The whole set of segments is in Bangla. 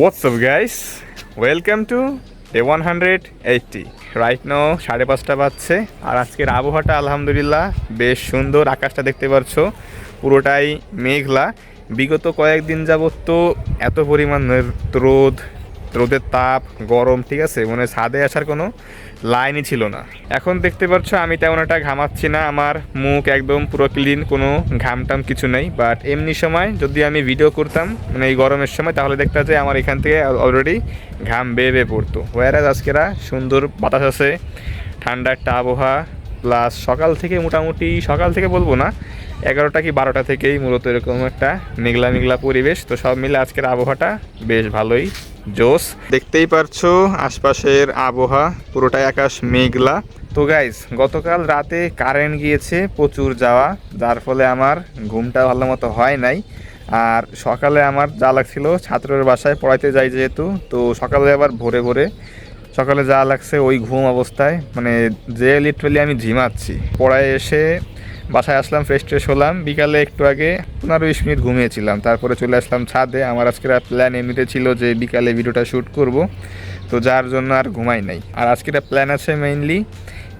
What's up guys? Welcome to day 180. Right now 5:30 বাজছে আর আজকের আবহাওয়াটা আলহামদুলিল্লাহ বেশ সুন্দর। আকাশটা দেখতে পাচ্ছো পুরোটাই মেঘলা। বিগত কয়েকদিন যাবত তো এত পরিমাণ রোদের তাপ গরম, ঠিক আছে, মানে ছাদে আসার কোনো লাইনই ছিল না। এখন দেখতে পাচ্ছ আমি তেমন একটা ঘামাচ্ছি না, আমার মুখ একদম পুরো ক্লিন, কোনো ঘামটাম কিছু নেই। বাট এমনি সময় যদি আমি ভিডিও করতাম মানে এই গরমের সময়, তাহলে দেখতে যে আমার এখান থেকে অলরেডি ঘাম বেয়ে পড়তো। ওয়ারাজ আজকেরা সুন্দর বাতাস আছে, ঠান্ডা একটা আবহাওয়া, প্লাস সকাল থেকে মোটামুটি, সকাল থেকে বলবো না, 11টা কি 12টা থেকেই মূলত এরকম একটা মেঘলা মেঘলা পরিবেশ। তো সব মিলে আজকের আবহাওয়াটা বেশ ভালোই জোস। দেখতেই পারছো আশপাশের আবহাওয়া পুরোটাই আকাশ মেঘলা। তো গাইজ গতকাল রাতে কারেন্ট গিয়েছে প্রচুর যাওয়া, যার ফলে আমার ঘুমটা ভালো মতো হয় নাই। আর সকালে আমার যা লাগছিল, ছাত্রের বাসায় পড়াইতে যাই যেহেতু, তো সকালে আবার ভোরে সকালে যা লাগছে ওই ঘুম অবস্থায়, মানে যে লিটারালি আমি ঝিমাচ্ছি। পড়ায় এসে বাসায় আসলাম, ফ্রেশ হলাম, বিকালে একটু আগে 15-20 মিনিট ঘুমিয়েছিলাম, তারপরে চলে আসলাম ছাদে। আমার আজকের প্ল্যান এমনিতে ছিল যে বিকালে ভিডিওটা শ্যুট করব, তো যার জন্য আর ঘুমাই নাই। আর আজকের প্ল্যান আছে মেইনলি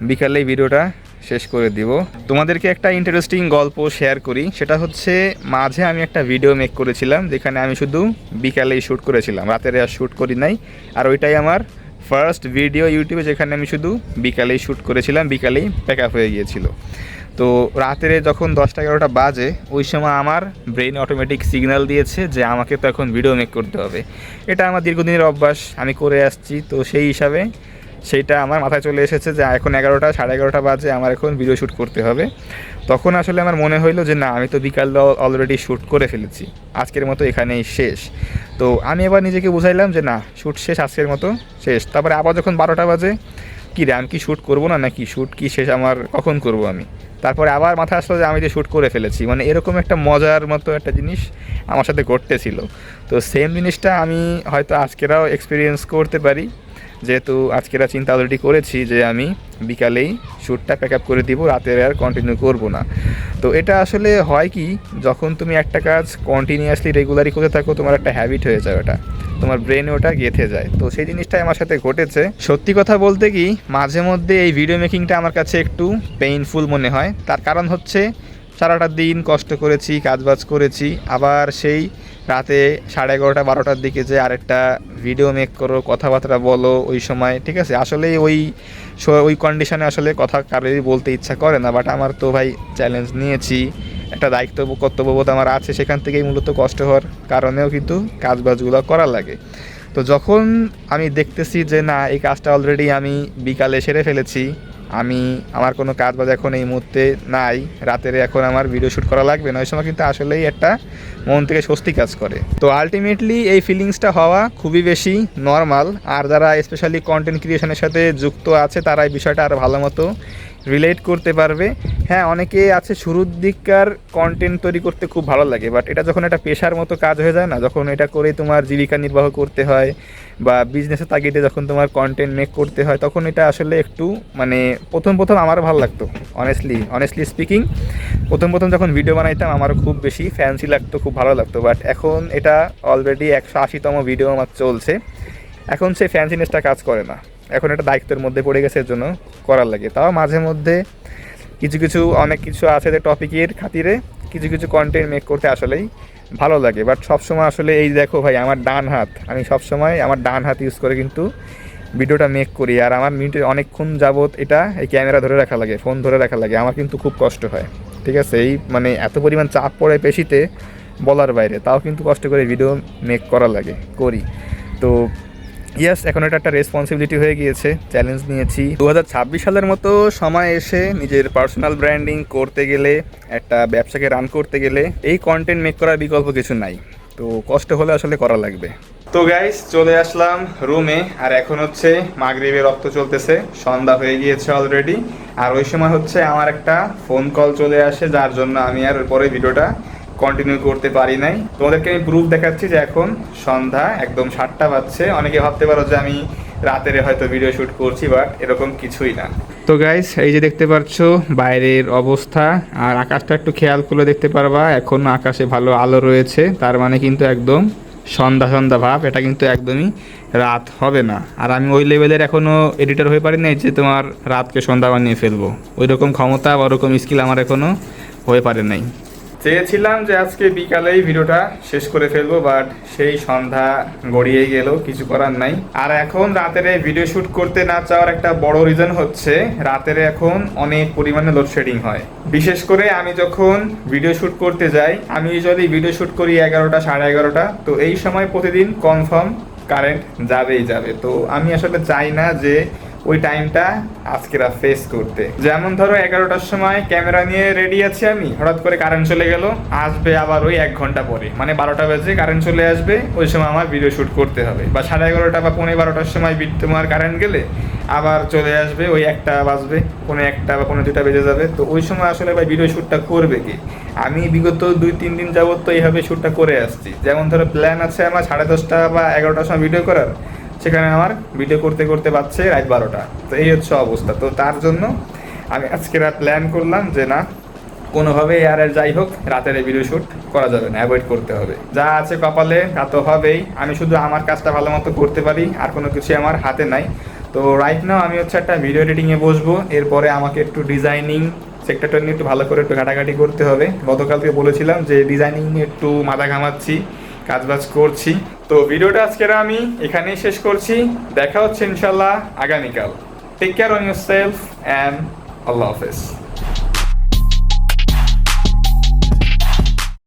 বিকালেই ভিডিওটা শেষ করে দিব। তোমাদেরকে একটা ইন্টারেস্টিং গল্প শেয়ার করি, সেটা হচ্ছে মাঝে আমি একটা ভিডিও মেক করেছিলাম যেখানে আমি শুধু বিকালেই শ্যুট করেছিলাম, রাতের আর শ্যুট করি নাই। আর ওইটাই আমার ফার্স্ট ভিডিও ইউটিউবে, যেখানে আমি শুধু বিকালেই শ্যুট করেছিলাম, বিকালেই প্যাক আপ হয়ে গিয়েছিল। তো রাতের যখন 10টা-11টা বাজে, ওই সময় আমার ব্রেন অটোমেটিক সিগন্যাল দিয়েছে যে আমাকে তো এখন ভিডিও মেক করতে হবে। এটা আমার দীর্ঘদিনের অভ্যাস, আমি করে আসছি। তো সেই হিসাবে সেইটা আমার মাথায় চলে এসেছে যে এখন 11টা 11:30 বাজে, আমার এখন ভিডিও শ্যুট করতে হবে। তখন আসলে আমার মনে হইলো যে না, আমি তো বিকাল অলরেডি শ্যুট করে ফেলেছি, আজকের মতো এখানেই শেষ। তো আমি এবার নিজেকে বুঝাইলাম যে না, শ্যুট শেষ, আজকের মতো শেষ। তারপরে আবার যখন 12টা বাজে, কী রে আমি কি শ্যুট করবো না, নাকি শ্যুট কি শেষ আমার, কখন করব আমি? তারপরে আবার মাথায় আসলো যে আমি যে শ্যুট করে ফেলেছি, মানে এরকম একটা মজার মতো একটা জিনিস আমার সাথে ঘটতেছিল। তো সেম জিনিসটা আমি হয়তো আজকেরাও এক্সপিরিয়েন্স করতে পারি, যেহেতু আজকেরা চিন্তা অলরেডি করেছি যে আমি বিকালেই শ্যুটটা প্যাক আপ করে দিব, রাতের আর কন্টিনিউ করব না। তো এটা আসলে হয় কি, যখন তুমি একটা কাজ কন্টিনিউয়াসলি রেগুলারই করতে থাকো, তোমার একটা হ্যাবিট হয়ে যায়, ওটা তোমার ব্রেনে ওটা গেঁথে যায়। তো সেই জিনিসটাই আমার সাথে ঘটেছে। সত্যি কথা বলতে কি, মাঝে মধ্যে এই ভিডিও মেকিংটা আমার কাছে একটু পেইনফুল মনে হয়। তার কারণ হচ্ছে সারাটা দিন কষ্ট করেছি, কাজবাজ করেছি, আবার সেই রাতে 11:30 12টার দিকে যে আরেকটা ভিডিও মেক করো, কথাবার্তা বলো ওই সময়, ঠিক আছে, আসলেই ওই কন্ডিশনে আসলে কথা কারোরই বলতে ইচ্ছা করে না। বাট আমার তো ভাই চ্যালেঞ্জ নিয়েছি, একটা দায়িত্ব কর্তব্যবোধ আমার আছে, সেখান থেকেই মূলত কষ্ট হওয়ার কারণেও কিন্তু কাজবাজগুলো করা লাগে। তো যখন আমি দেখতেছি যে না, এই কাজটা অলরেডি আমি বিকালে সেরে ফেলেছি, আমার কোনো কাজ বাজ এখন এই মুহূর্তে নাই, রাতের এখন আমার ভিডিও শ্যুট করা লাগবে না, ওই সময় কিন্তু আসলেই একটা মন থেকে স্বস্তি কাজ করে। তো আলটিমেটলি এই ফিলিংসটা হওয়া খুবই বেশি নর্মাল। আর যারা স্পেশালি কন্টেন্ট ক্রিয়েশনের সাথে যুক্ত আছে, তারা এই বিষয়টা আরও ভালো মতো রিলেট করতে পারবে। হ্যাঁ, অনেকে আছে শুরুর দিককার কন্টেন্ট তৈরি করতে খুব ভালো লাগে, বাট এটা যখন একটা পেশার মতো কাজ হয়ে যায় না, যখন এটা করে তোমার জীবিকা নির্বাহ করতে হয় বা বিজনেসের তাগিদে যখন তোমার কন্টেন্ট মেক করতে হয়, তখন এটা আসলে একটু মানে প্রথম আমারও ভালো লাগতো। অনেস্টলি স্পিকিং, প্রথম যখন ভিডিও বানাইতাম আমারও খুব বেশি ফ্যান্সি লাগতো, খুব ভালো লাগতো। বাট এখন এটা অলরেডি 180তম ভিডিও আমার চলছে, এখন সেই ফ্যান্সিনেসটা কাজ করে না, এখন এটা দায়িত্বের মধ্যে পড়ে গেছে, এর জন্য করার লাগে। তাও মাঝে মধ্যে অনেক কিছু আছে যে টপিকের খাতিরে কিছু কন্টেন্ট মেক করতে আসলেই ভালো লাগে। বাট সবসময় আসলে এই দেখো ভাই, আমার ডান হাত, আমি সবসময় আমার ডান হাত ইউজ করে কিন্তু ভিডিওটা মেক করি। আর আমার মিনিটে অনেকক্ষণ যাবত এই ক্যামেরা ধরে রাখা লাগে, ফোন ধরে রাখা লাগে, আমার কিন্তু খুব কষ্ট হয়, ঠিক আছে। এই মানে এত পরিমাণ চাপ পড়ে পেশিতে বলার বাইরে, তাও কিন্তু কষ্ট করে ভিডিও মেক করা লাগে, করি। তো ইয়েস, এখন এটা একটা রেসপন্সিবিলিটি হয়ে গিয়েছে, চ্যালেঞ্জ নিয়েছি। 2026 সালের মতো সময় এসে নিজের পার্সোনাল ব্র্যান্ডিং করতে গেলে, একটা ব্যবসাকে রান করতে গেলে এই কন্টেন্ট মেক করার বিকল্প কিছু নাই। তো কষ্ট হলে আসলে করা লাগবে। তো গাইস, চলে আসলাম রুমে, আর এখন হচ্ছে মাগরিবের রক্ত চলতেছে, সন্ধ্যা হয়ে গিয়েছে অলরেডি। আর ওই সময় হচ্ছে আমার একটা ফোন কল চলে আসে, যার জন্য আমি আর পরে ভিডিওটা কন্টিনিউ করতে পারি নাই। তোমাদেরকে আমি প্রুফ দেখাচ্ছি যে এখন সন্ধ্যা একদম 7টা বাজছে। অনেকে ভাবতে পারো যে আমি রাতের হয়তো ভিডিও শ্যুট করছি, বাট এরকম কিছুই না। তো গাইস, এই যে দেখতে পাচ্ছ বাইরের অবস্থা, আর আকাশটা একটু খেয়াল করলে দেখতে পারবা এখন আকাশে ভালো আলো রয়েছে, তার মানে কিন্তু একদম সন্ধ্যা সন্ধ্যা ভাব, এটা কিন্তু একদমই রাত হবে না। আর আমি ওই লেভেলের এখনও এডিটর হয়ে পারি নাই যে তোমার রাতকে সন্ধ্যা বানিয়ে ফেলবো। ওই রকম ক্ষমতা বা ওরকম স্কিল আমার এখনও হয়ে পারে নাই। চেয়েছিলাম যে আজকে বিকালেই ভিডিওটা শেষ করে ফেলবো, বাট সেই সন্ধ্যা গড়িয়ে গেল, কিছু করার নাই। আর এখন রাতের ভিডিও শ্যুট করতে না চাওয়ার একটা বড় রিজন হচ্ছে রাতের এখন অনেক পরিমাণে লোডশেডিং হয়। বিশেষ করে আমি যখন ভিডিও শ্যুট করতে যাই, আমি যদি ভিডিও শ্যুট করি 11টা 11:30, তো এই সময় প্রতিদিন কনফার্ম কারেন্ট যাবেই যাবে। তো আমি আসলে চাই না যে ওই টাইমটা আজকেরা ফেস করতে। যেমন ধরো 11টার সময় ক্যামেরা নিয়ে রেডি আছি আমি, হঠাৎ করে কারেন্ট চলে গেল, আসবে আবার ওই 1 ঘন্টা পরে, মানে 12টা বাজে কারেন্ট চলে আসবে, ওই সময় আমার ভিডিও শ্যুট করতে হবে। বা 11:30 বা 11:15টার সময় তোমার কারেন্ট গেলে আবার চলে আসবে, ওই 1টা বাজবে, 1:45 বা 2:45 বেজে যাবে। তো ওই সময় আসলে ভাই ভিডিও শ্যুটটা করবে কি? আমি বিগত 2-3 দিন যাবত তো এইভাবে শ্যুটটা করে আসছি। যেমন ধরো প্ল্যান আছে আমার 10:30 বা 11টার সময় ভিডিও করার, সেখানে আমার ভিডিও করতে করতে পাচ্ছে রাত 12টা। তো এই হচ্ছে অবস্থা। তো তার জন্য আমি আজকে প্ল্যান করলাম যে না, কোনোভাবে আর যাই হোক রাতের ভিডিও শ্যুট করা যাবে না, অ্যাভয়েড করতে হবে। যা আছে কপালে তা তো হবেই, আমি শুধু আমার কাজটা ভালো মতো করতে পারি, আর কোনো কিছু আমার হাতে নাই। তো রাইট নাও আমি হচ্ছে একটা ভিডিও এডিটিংয়ে বসবো, এরপরে আমাকে একটু ডিজাইনিং সেক্টরটা নিয়ে একটু ভালো করে একটু ঘাটাঘাটি করতে হবে। গতকালকে বলেছিলাম যে ডিজাইনিং নিয়ে একটু মাথা ঘামাচ্ছি, কাজবাজ করছি। তো ভিডিওটা আজকের আমি এখানেই শেষ করছি, দেখা হচ্ছে ইনশাল্লাহ আগামীকাল। Take care on yourself and আল্লাহ হাফেজ।